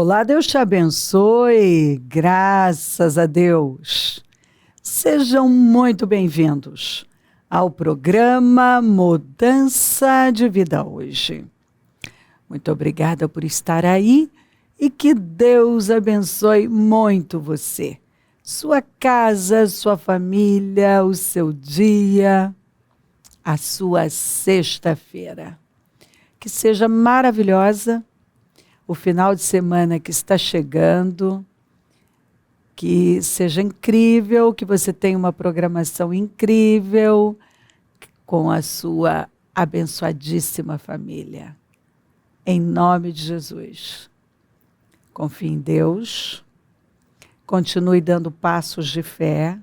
Olá, Deus te abençoe, graças a Deus. Sejam muito bem-vindos ao programa Mudança de Vida hoje. Muito obrigada por estar aí e que Deus abençoe muito você, sua casa, sua família, o seu dia, a sua sexta-feira. Que seja maravilhosa o final de semana que está chegando, que seja incrível, que você tenha uma programação incrível com a sua abençoadíssima família. Em nome de Jesus. Confie em Deus, continue dando passos de fé,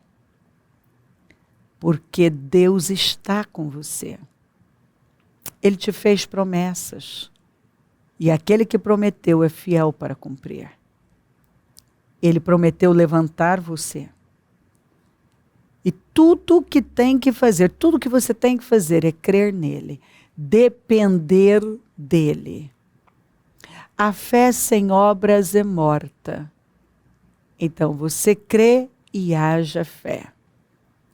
porque Deus está com você. Ele te fez promessas. E aquele que prometeu é fiel para cumprir. Ele prometeu levantar você. E tudo que tem que fazer, tudo que você tem que fazer é crer nele, depender dele. A fé sem obras é morta. Então você crê e haja fé.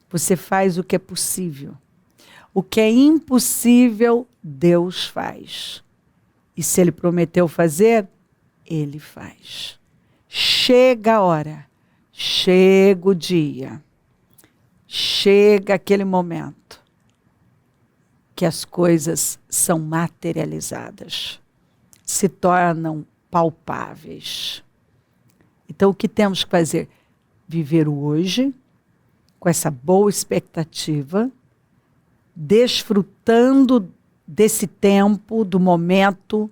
Você faz o que é possível. O que é impossível, Deus faz. E se ele prometeu fazer, ele faz. Chega a hora, chega o dia, chega aquele momento que as coisas são materializadas, se tornam palpáveis. Então o que temos que fazer? Viver o hoje, com essa boa expectativa, desfrutando desse tempo, do momento,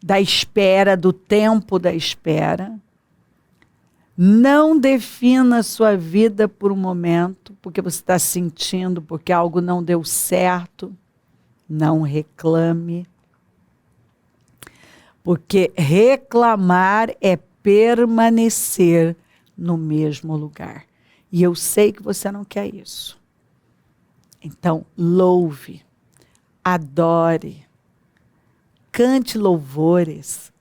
da espera, do tempo da espera. Não defina a sua vida por um momento, porque você está sentindo, porque algo não deu certo. Não reclame. Porque reclamar é permanecer no mesmo lugar. E eu sei que você não quer isso. Então, louve. Adore, cante louvores,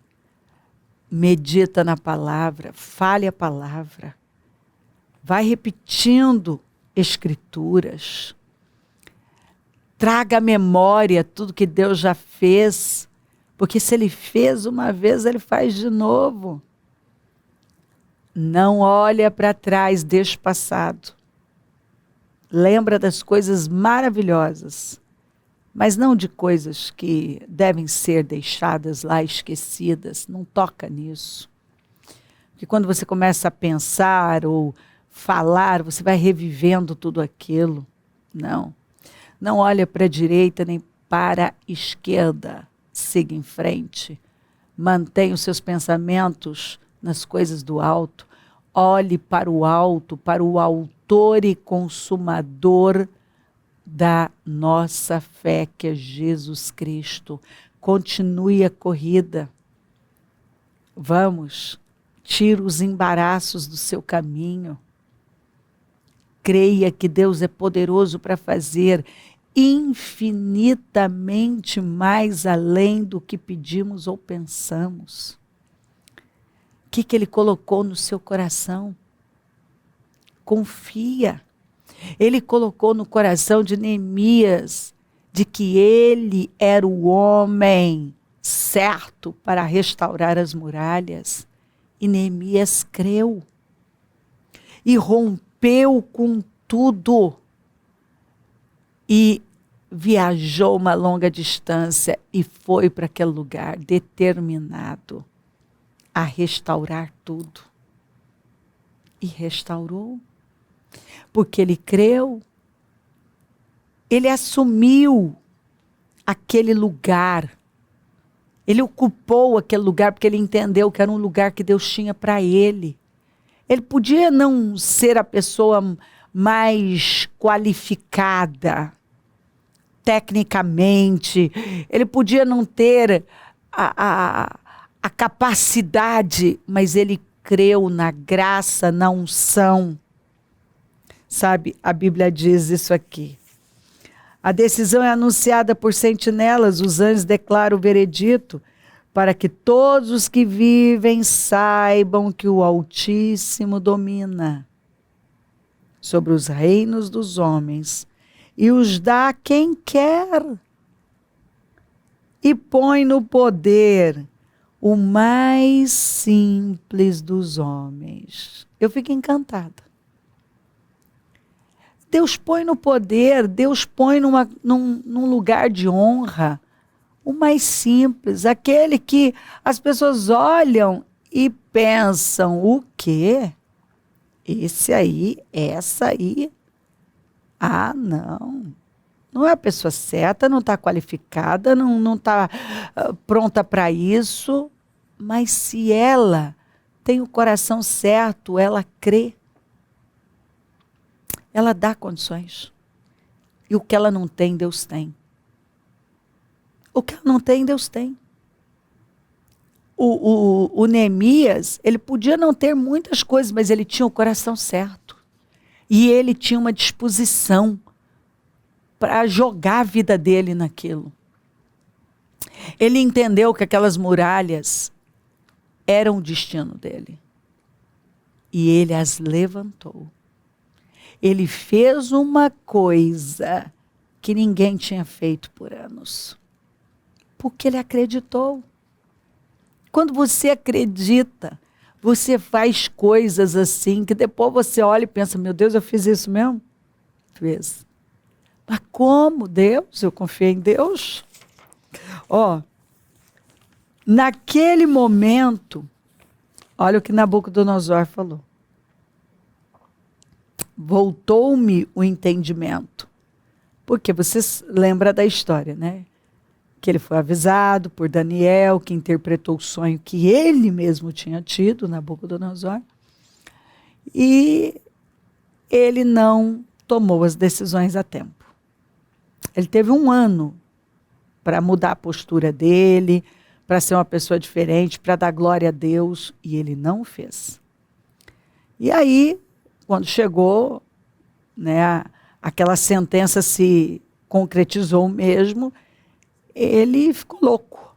medita na palavra, fale a palavra, vai repetindo escrituras, traga à memória tudo que Deus já fez, porque se Ele fez uma vez, Ele faz de novo. Não olha para trás, deixa o passado. Lembra das coisas maravilhosas, mas não de coisas que devem ser deixadas lá esquecidas. Não toca nisso. Porque quando você começa a pensar ou falar, você vai revivendo tudo aquilo. Não. Não olha para a direita nem para a esquerda. Siga em frente. Mantenha os seus pensamentos nas coisas do alto. Olhe para o alto, para o autor e consumador da nossa fé, que é Jesus Cristo. Continue a corrida. Vamos, tira os embaraços do seu caminho. Creia que Deus é poderoso para fazer infinitamente mais além do que pedimos ou pensamos. O que Ele colocou no seu coração? Confia. Ele colocou no coração de Neemias de que ele era o homem certo para restaurar as muralhas. E Neemias creu. E rompeu com tudo. E viajou uma longa distância e foi para aquele lugar determinado a restaurar tudo. E restaurou. Porque ele creu, ele assumiu aquele lugar, ele ocupou aquele lugar porque ele entendeu que era um lugar que Deus tinha para ele. Ele podia não ser a pessoa mais qualificada, tecnicamente, ele podia não ter a capacidade, mas ele creu na graça, na unção. Sabe, a Bíblia diz isso aqui. A decisão é anunciada por sentinelas, os anjos declaram o veredito. para que todos os que vivem saibam que o Altíssimo domina sobre os reinos dos homens e os dá a quem quer e põe no poder o mais simples dos homens. Eu fico encantada. Deus põe no poder, Deus põe num lugar de honra o mais simples, aquele que as pessoas olham e pensam, o quê? Esse aí, essa aí? Ah, não. Não é a pessoa certa, não está qualificada, não está pronta para isso. Mas se ela tem o coração certo, ela crê. Ela dá condições. E o que ela não tem, Deus tem. O que ela não tem, Deus tem. O Neemias, ele podia não ter muitas coisas, mas ele tinha o coração certo. E ele tinha uma disposição para jogar a vida dele naquilo. Ele entendeu que aquelas muralhas eram o destino dele. E ele as levantou. Ele fez uma coisa que ninguém tinha feito por anos. Porque ele acreditou. Quando você acredita, você faz coisas assim, que depois você olha e pensa, meu Deus, eu fiz isso mesmo? Fez. Mas como, Deus? Eu confiei em Deus? Ó, naquele momento, olha o que Nabucodonosor falou. Voltou-me o entendimento. Porque você lembra da história, né? Que ele foi avisado por Daniel, que interpretou o sonho que ele mesmo tinha tido, Nabucodonosor. E ele não tomou as decisões a tempo. Ele teve 1 ano para mudar a postura dele, para ser uma pessoa diferente, para dar glória a Deus, e ele não fez. E aí, quando chegou, né, aquela sentença se concretizou mesmo, ele ficou louco.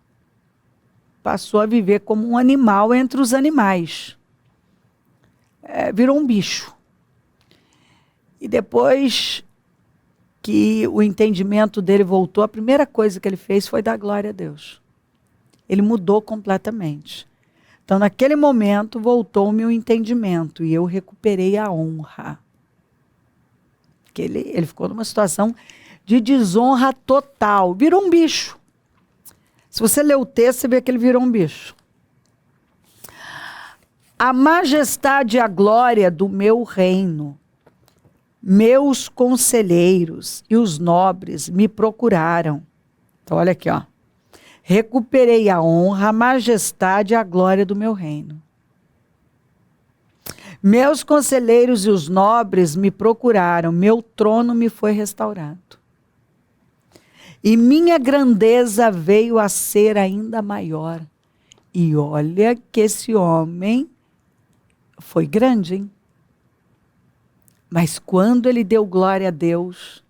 Passou a viver como um animal entre os animais. Virou um bicho. E depois que o entendimento dele voltou, a primeira coisa que ele fez foi dar glória a Deus. Ele mudou completamente. Então, naquele momento, voltou-me o entendimento e eu recuperei a honra. Porque ele ficou numa situação de desonra total. Virou um bicho. Se você ler o texto, você vê que ele virou um bicho. A majestade e a glória do meu reino, meus conselheiros e os nobres me procuraram. Então, olha aqui, ó. Recuperei a honra, a majestade e a glória do meu reino. Meus conselheiros e os nobres me procuraram, meu trono me foi restaurado. E minha grandeza veio a ser ainda maior. E olha que esse homem foi grande, hein? Mas quando ele deu glória a Deus,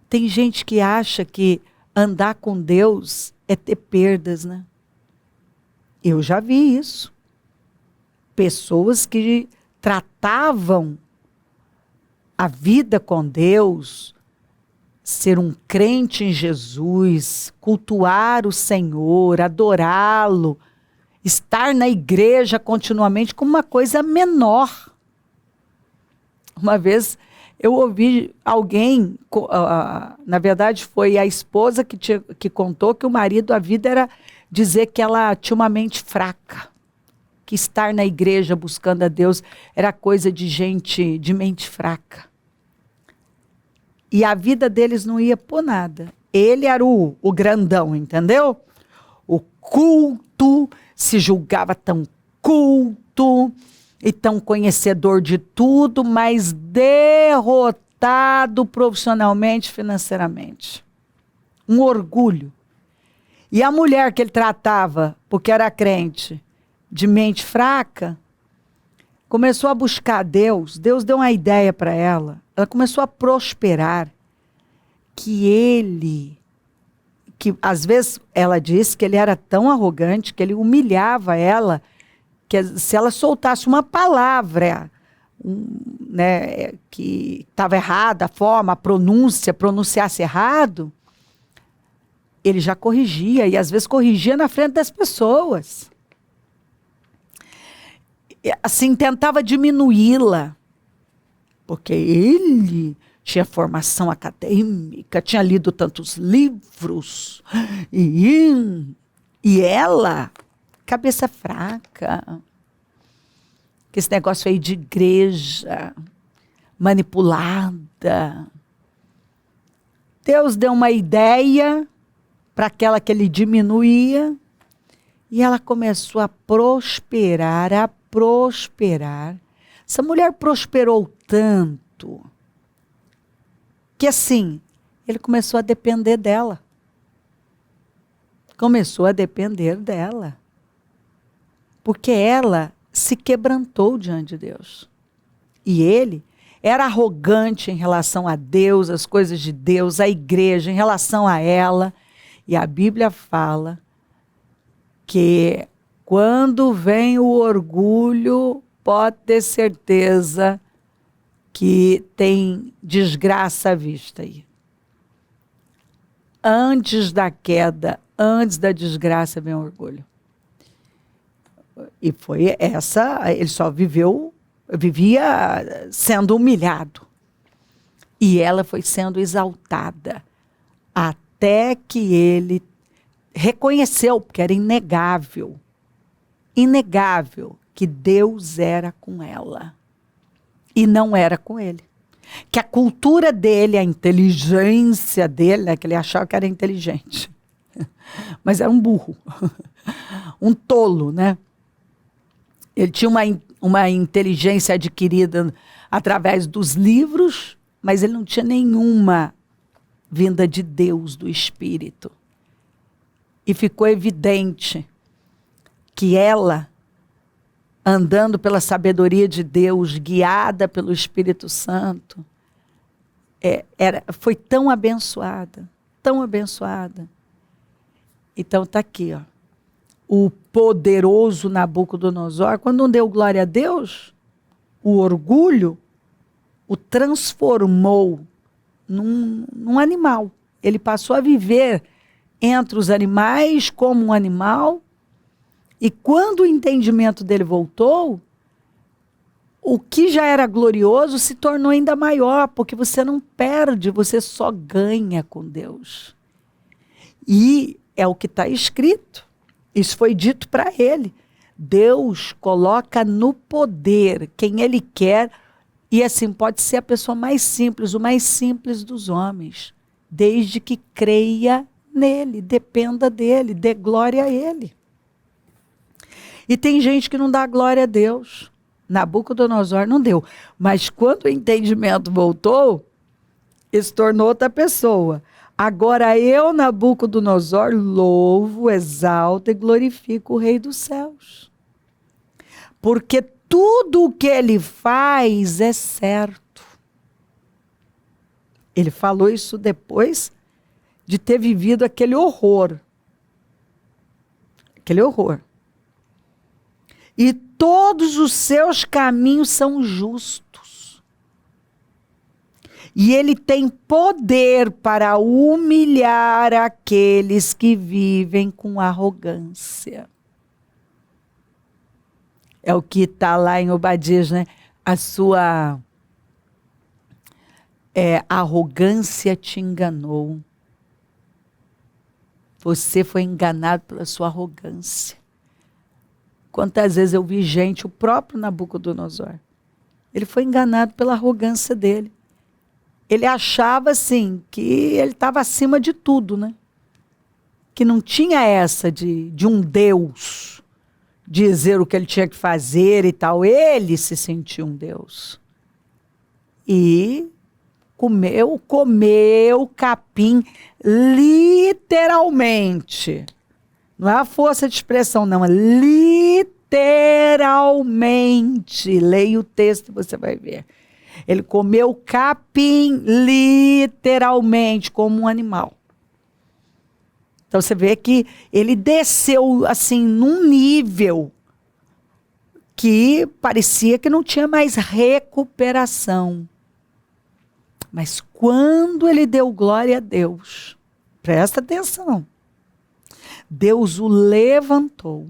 tem gente que acha que andar com Deus é ter perdas, né? Eu já vi isso. Pessoas que tratavam a vida com Deus, ser um crente em Jesus, cultuar o Senhor, adorá-lo, estar na igreja continuamente como uma coisa menor. Uma vez eu ouvi alguém, na verdade foi a esposa que contou que o marido, a vida era dizer que ela tinha uma mente fraca, que estar na igreja buscando a Deus era coisa de gente de mente fraca. E a vida deles não ia por nada. Ele era o grandão, entendeu? O culto, se julgava tão culto e tão conhecedor de tudo, mas derrotado profissionalmente, financeiramente. Um orgulho. E a mulher que ele tratava, porque era crente, de mente fraca, começou a buscar Deus. Deus deu uma ideia para ela. Ela começou a prosperar. Que que às vezes ela disse que ele era tão arrogante que ele humilhava ela, que se ela soltasse uma palavra, né, que estava errada, a forma, a pronúncia, pronunciasse errado, ele já corrigia, e às vezes corrigia na frente das pessoas. Assim, tentava diminuí-la, porque ele tinha formação acadêmica, tinha lido tantos livros, e ela, cabeça fraca, que esse negócio aí de igreja, manipulada. Deus deu uma ideia para aquela que ele diminuía, e ela começou a prosperar, a prosperar. Essa mulher prosperou tanto, que assim, ele começou a depender dela. Começou a depender dela. Porque ela se quebrantou diante de Deus. E ele era arrogante em relação a Deus, as coisas de Deus, a igreja, em relação a ela. E a Bíblia fala que quando vem o orgulho, pode ter certeza que tem desgraça à vista aí. Antes da queda, antes da desgraça, vem o orgulho. E foi essa, ele só vivia sendo humilhado. E ela foi sendo exaltada. Até que ele reconheceu, porque era inegável, que Deus era com ela. E não era com ele. Que a cultura dele, a inteligência dele, né, que ele achava que era inteligente. Mas era um burro. Um tolo, né? Ele tinha uma inteligência adquirida através dos livros, mas ele não tinha nenhuma vinda de Deus, do Espírito. E ficou evidente que ela, andando pela sabedoria de Deus, guiada pelo Espírito Santo, foi tão abençoada, tão abençoada. Então está aqui, ó. O poderoso Nabucodonosor, quando não deu glória a Deus, o orgulho o transformou num animal. Ele passou a viver entre os animais como um animal, e quando o entendimento dele voltou, o que já era glorioso se tornou ainda maior, porque você não perde, você só ganha com Deus. E é o que está escrito. Isso foi dito para ele. Deus coloca no poder quem ele quer, e assim pode ser a pessoa mais simples, o mais simples dos homens, desde que creia nele, dependa dele, dê glória a ele. E tem gente que não dá glória a Deus. Nabucodonosor não deu. Mas quando o entendimento voltou, ele se tornou outra pessoa. Agora eu, Nabucodonosor, louvo, exalto e glorifico o Rei dos céus. Porque tudo o que ele faz é certo. Ele falou isso depois de ter vivido aquele horror. Aquele horror. E todos os seus caminhos são justos. E ele tem poder para humilhar aqueles que vivem com arrogância. É o que está lá em Obadias, né? A sua arrogância te enganou. Você foi enganado pela sua arrogância. Quantas vezes eu vi gente, o próprio Nabucodonosor, ele foi enganado pela arrogância dele. Ele achava, assim, que ele estava acima de tudo, né? Que não tinha essa de um Deus dizer o que ele tinha que fazer e tal. Ele se sentia um Deus. E comeu capim, literalmente. Não é a força de expressão, não. É literalmente. Leia o texto e você vai ver. Ele comeu capim literalmente, como um animal. Então você vê que ele desceu assim num nível que parecia que não tinha mais recuperação. Mas quando ele deu glória a Deus, presta atenção, Deus o levantou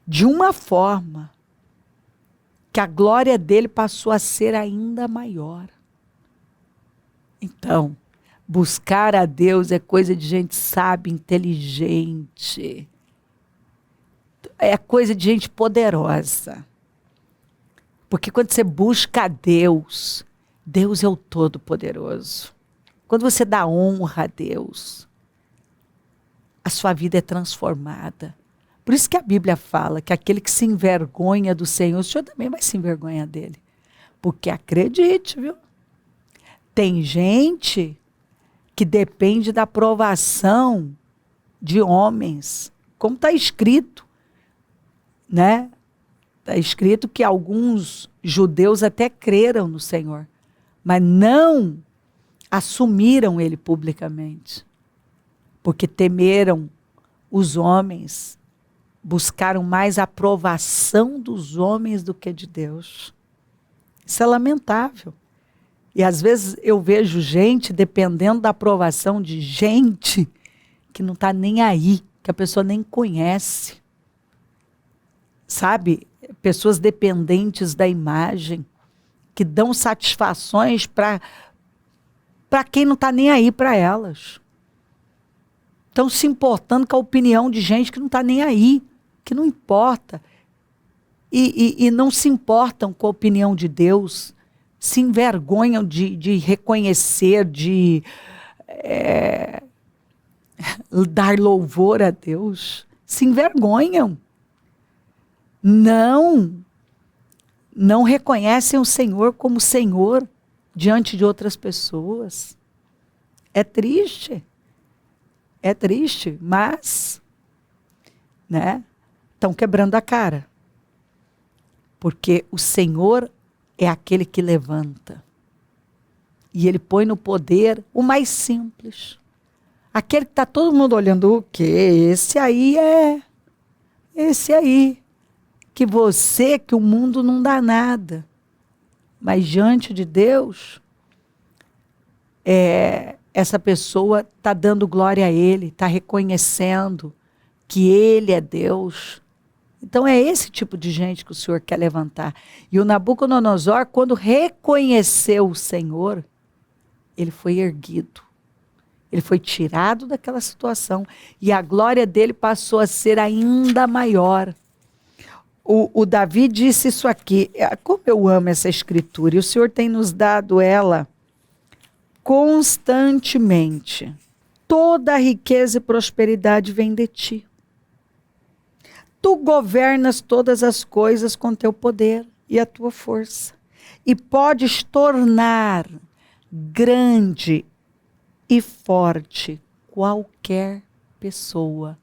de uma forma que a glória dele passou a ser ainda maior. Então, buscar a Deus é coisa de gente sábia, inteligente. É coisa de gente poderosa. Porque quando você busca a Deus, Deus é o Todo-Poderoso. Quando você dá honra a Deus, a sua vida é transformada. Por isso que a Bíblia fala que aquele que se envergonha do Senhor, o Senhor também vai se envergonhar dele. Porque acredite, viu? Tem gente que depende da aprovação de homens, como está escrito, né? Está escrito que alguns judeus até creram no Senhor, mas não assumiram ele publicamente, porque temeram os homens, buscaram mais a aprovação dos homens do que de Deus. Isso é lamentável. E às vezes eu vejo gente dependendo da aprovação de gente que não está nem aí, que a pessoa nem conhece. Sabe? Pessoas dependentes da imagem, que dão satisfações para quem não está nem aí para elas. Estão se importando com a opinião de gente que não está nem aí, que não importa. E não se importam com a opinião de Deus, se envergonham de reconhecer, de dar louvor a Deus. Se envergonham. Não reconhecem o Senhor como Senhor diante de outras pessoas. É triste, mas, né, estão quebrando a cara. Porque o Senhor é aquele que levanta. E ele põe no poder o mais simples. Aquele que está todo mundo olhando, o quê? Esse aí. Que o mundo não dá nada. Mas diante de Deus, essa pessoa está dando glória a Ele, está reconhecendo que Ele é Deus. Então é esse tipo de gente que o Senhor quer levantar. E o Nabucodonosor, quando reconheceu o Senhor, ele foi erguido. Ele foi tirado daquela situação. E a glória dele passou a ser ainda maior. O Davi disse isso aqui. Como eu amo essa escritura. E o Senhor tem nos dado ela constantemente. Toda a riqueza e prosperidade vem de ti. Tu governas todas as coisas com teu poder e a tua força. E podes tornar grande e forte qualquer pessoa.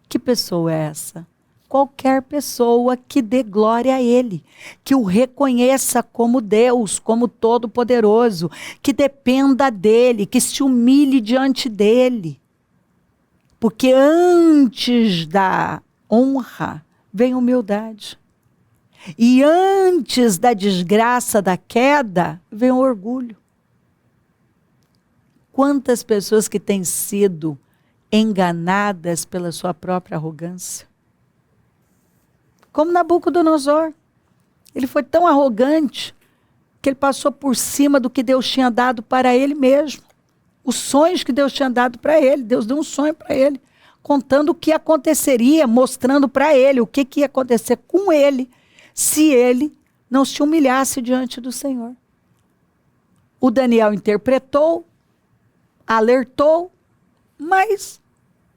Que pessoa é essa? Qualquer pessoa que dê glória a Ele, que o reconheça como Deus, como Todo-Poderoso, que dependa dEle, que se humilhe diante dEle. Porque antes da honra vem humildade. E antes da desgraça, da queda, vem o orgulho. Quantas pessoas que têm sido enganadas pela sua própria arrogância? Como Nabucodonosor. Ele foi tão arrogante que ele passou por cima do que Deus tinha dado para ele mesmo. Os sonhos que Deus tinha dado para ele. Deus deu um sonho para ele, contando o que aconteceria, mostrando para ele o que ia acontecer com ele, se ele não se humilhasse diante do Senhor. O Daniel interpretou, alertou, mas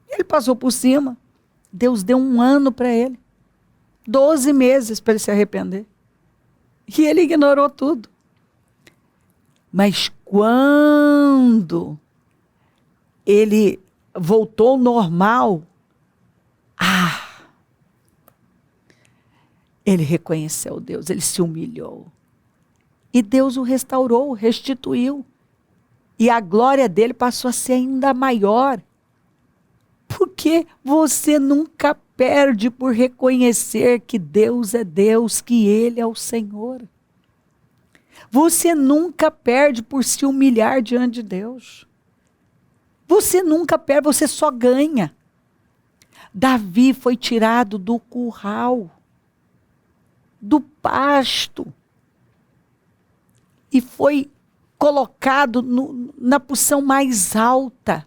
ele passou por cima. Deus deu 1 ano para ele. 12 meses para ele se arrepender. E ele ignorou tudo. Mas quando ele voltou ao normal, ele reconheceu Deus, ele se humilhou. E Deus o restaurou, restituiu. E a glória dele passou a ser ainda maior. Porque você nunca perde por reconhecer que Deus é Deus, que Ele é o Senhor. Você nunca perde por se humilhar diante de Deus. Você nunca perde, você só ganha. Davi foi tirado do curral, do pasto, e foi colocado na posição mais alta.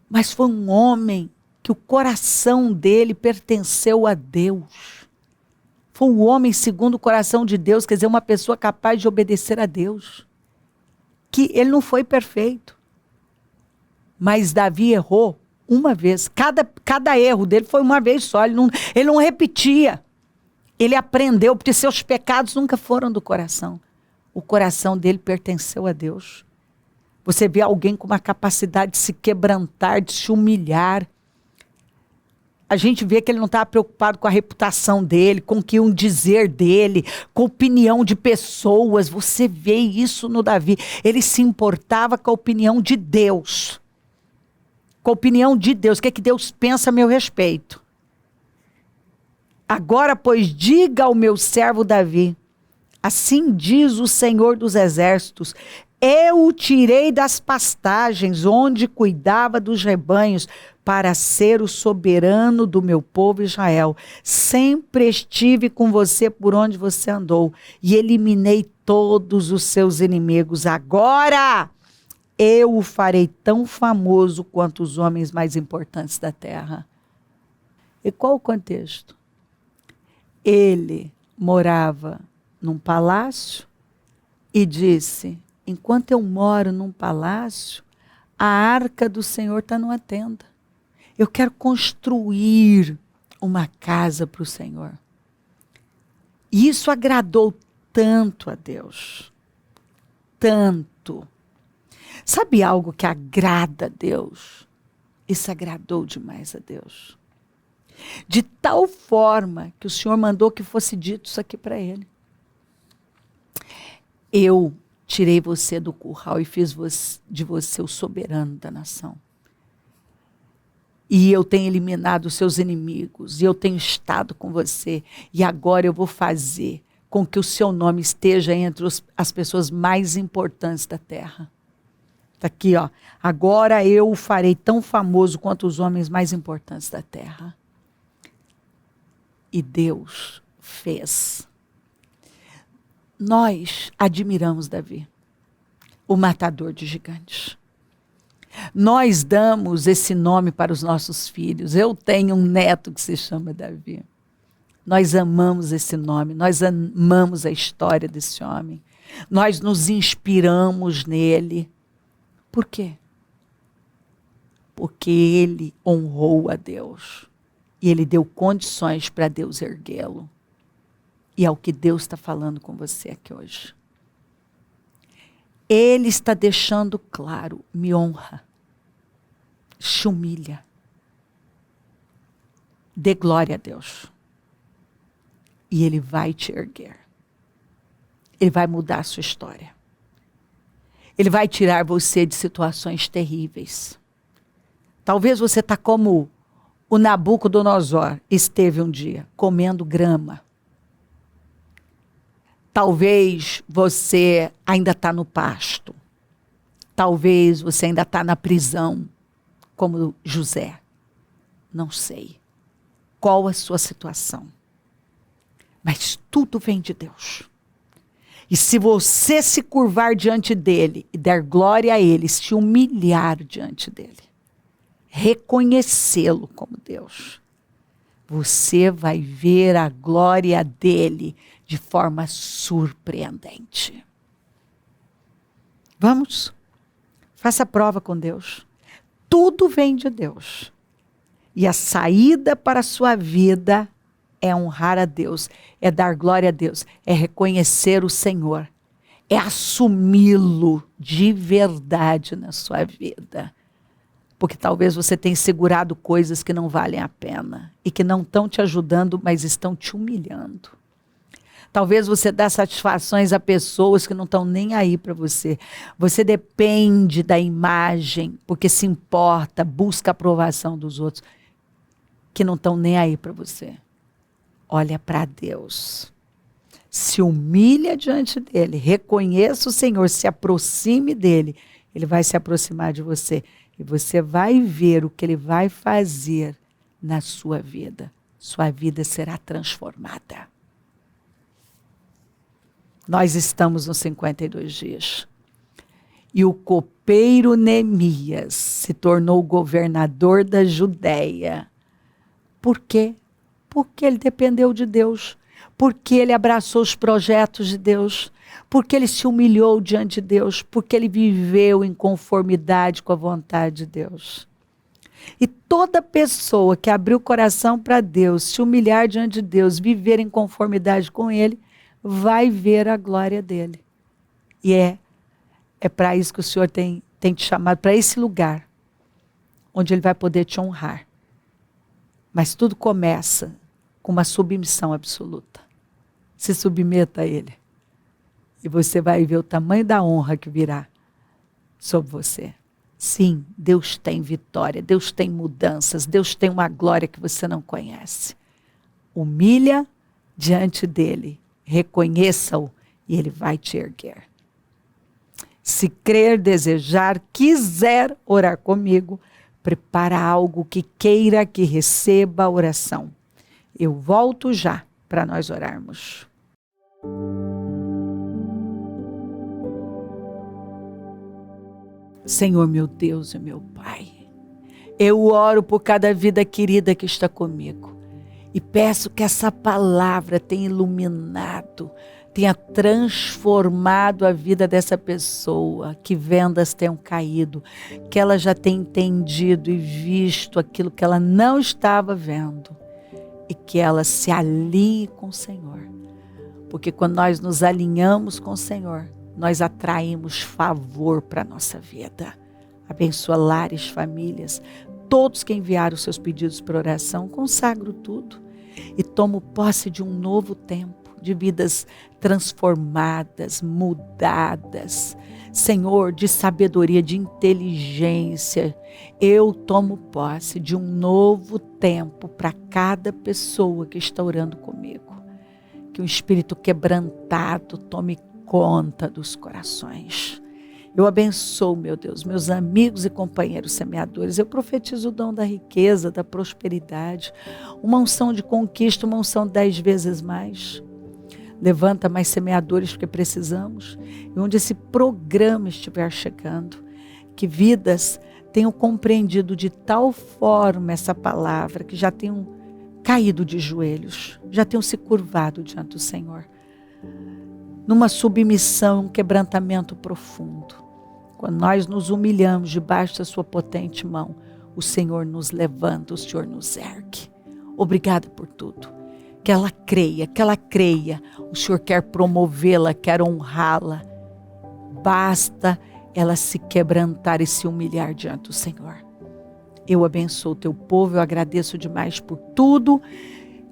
Mas foi um homem que o coração dele pertenceu a Deus. Foi um homem segundo o coração de Deus, quer dizer, uma pessoa capaz de obedecer a Deus. Que ele não foi perfeito. Mas Davi errou uma vez. Cada erro dele foi uma vez só. Ele não repetia. Ele aprendeu, porque seus pecados nunca foram do coração. O coração dele pertenceu a Deus. Você vê alguém com uma capacidade de se quebrantar, de se humilhar. A gente vê que ele não estava preocupado com a reputação dele, com o que iam dizer dele, com a opinião de pessoas. Você vê isso no Davi. Ele se importava com a opinião de Deus. Com a opinião de Deus. O que é que Deus pensa a meu respeito? Agora, pois, diga ao meu servo Davi, assim diz o Senhor dos Exércitos, eu o tirei das pastagens, onde cuidava dos rebanhos, para ser o soberano do meu povo Israel. Sempre estive com você por onde você andou, e eliminei todos os seus inimigos. Agora eu o farei tão famoso quanto os homens mais importantes da terra. E qual o contexto? Ele morava num palácio e disse, enquanto eu moro num palácio, a arca do Senhor está numa tenda. Eu quero construir uma casa para o Senhor. E isso agradou tanto a Deus. Tanto. Sabe algo que agrada a Deus? Isso agradou demais a Deus. De tal forma que o Senhor mandou que fosse dito isso aqui para ele. Eu tirei você do curral e fiz de você o soberano da nação. E eu tenho eliminado os seus inimigos. E eu tenho estado com você. E agora eu vou fazer com que o seu nome esteja entre as pessoas mais importantes da terra. Está aqui, ó. Agora eu o farei tão famoso quanto os homens mais importantes da terra. E Deus fez. Nós admiramos Davi, o matador de gigantes. Nós damos esse nome para os nossos filhos. Eu tenho um neto que se chama Davi. Nós amamos esse nome, nós amamos a história desse homem. Nós nos inspiramos nele. Por quê? Porque ele honrou a Deus. E ele deu condições para Deus erguê-lo. E é o que Deus está falando com você aqui hoje. Ele está deixando claro, me honra, se humilha, dê glória a Deus. E Ele vai te erguer. Ele vai mudar a sua história. Ele vai tirar você de situações terríveis. Talvez você está como o Nabucodonosor esteve um dia, comendo grama. Talvez você ainda está no pasto. Talvez você ainda está na prisão, como José. Não sei qual a sua situação. Mas tudo vem de Deus. E se você se curvar diante dele e der glória a ele, se humilhar diante dele, reconhecê-lo como Deus, você vai ver a glória dele de forma surpreendente. Vamos? Faça prova com Deus. Tudo vem de Deus. E a saída para a sua vida é honrar a Deus, é dar glória a Deus, é reconhecer o Senhor, é assumi-lo de verdade na sua vida. Porque talvez você tenha segurado coisas que não valem a pena e que não estão te ajudando, mas estão te humilhando. Talvez você dê satisfações a pessoas que não estão nem aí para você. Você depende da imagem, porque se importa, busca a aprovação dos outros, que não estão nem aí para você. Olha para Deus. Se humilha diante dele, reconheça o Senhor, se aproxime dele. Ele vai se aproximar de você. E você vai ver o que ele vai fazer na sua vida. Sua vida será transformada. Nós estamos nos 52 dias. E o copeiro Neemias se tornou governador da Judéia. Por quê? Porque ele dependeu de Deus. Porque ele abraçou os projetos de Deus. Porque ele se humilhou diante de Deus. Porque ele viveu em conformidade com a vontade de Deus. E toda pessoa que abrir o coração para Deus, se humilhar diante de Deus, viver em conformidade com Ele, vai ver a glória dele. E é para isso que o Senhor tem te chamado, para esse lugar, onde Ele vai poder te honrar. Mas tudo começa com uma submissão absoluta. Se submeta a Ele. E você vai ver o tamanho da honra que virá sobre você. Sim, Deus tem vitória, Deus tem mudanças, Deus tem uma glória que você não conhece. Humilha diante dele, reconheça-o e ele vai te erguer. Se crer, desejar, quiser orar comigo, prepara algo que queira que receba a oração. Eu volto já para nós orarmos. Senhor, meu Deus e meu Pai, eu oro por cada vida querida que está comigo e peço que essa palavra tenha iluminado, tenha transformado a vida dessa pessoa, que vendas tenham caído, que ela já tenha entendido e visto aquilo que ela não estava vendo e que ela se alinhe com o Senhor, porque quando nós nos alinhamos com o Senhor, nós atraímos favor para a nossa vida. Abençoa lares, famílias, todos que enviaram seus pedidos por oração, consagro tudo e tomo posse de um novo tempo, de vidas transformadas, mudadas. Senhor, de sabedoria, de inteligência, eu tomo posse de um novo tempo para cada pessoa que está orando comigo. Que o espírito quebrantado tome conta dos corações. Eu abençoo, meu Deus, meus amigos e companheiros semeadores. Eu profetizo o dom da riqueza, da prosperidade, uma unção de conquista, uma unção 10 vezes mais. Levanta mais semeadores porque precisamos. E onde esse programa estiver chegando, que vidas tenham compreendido de tal forma essa palavra, que já tenham caído de joelhos, já tenham se curvado diante do Senhor. Numa submissão, um quebrantamento profundo. Quando nós nos humilhamos debaixo da sua potente mão, o Senhor nos levanta, o Senhor nos ergue. Obrigada por tudo. Que ela creia. O Senhor quer promovê-la, quer honrá-la. Basta ela se quebrantar e se humilhar diante do Senhor. Eu abençoo o teu povo, eu agradeço demais por tudo.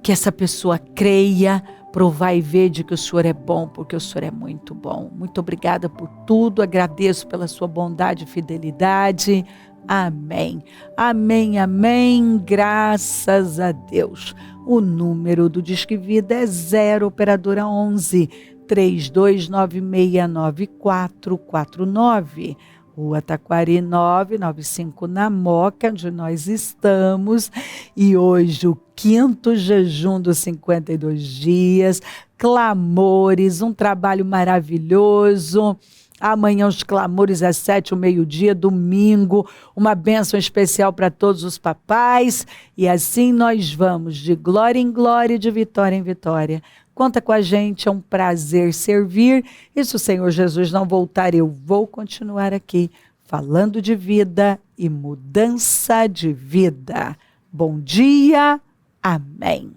Que essa pessoa creia, provar e ver de que o Senhor é bom, porque o Senhor é muito bom. Muito obrigada por tudo, agradeço pela sua bondade e fidelidade. Amém. Amém, amém. Graças a Deus. O número do Disque Vida é 0 operadora 11 32969449. Rua Taquari 995 na Moca, onde nós estamos. E hoje o 5º jejum dos 52 dias. Clamores, um trabalho maravilhoso. Amanhã os clamores às 7 ao meio-dia, domingo. Uma bênção especial para todos os papais. E assim nós vamos de glória em glória, de vitória em vitória. Conta com a gente, é um prazer servir. E se o Senhor Jesus não voltar, eu vou continuar aqui falando de vida e mudança de vida. Bom dia, amém.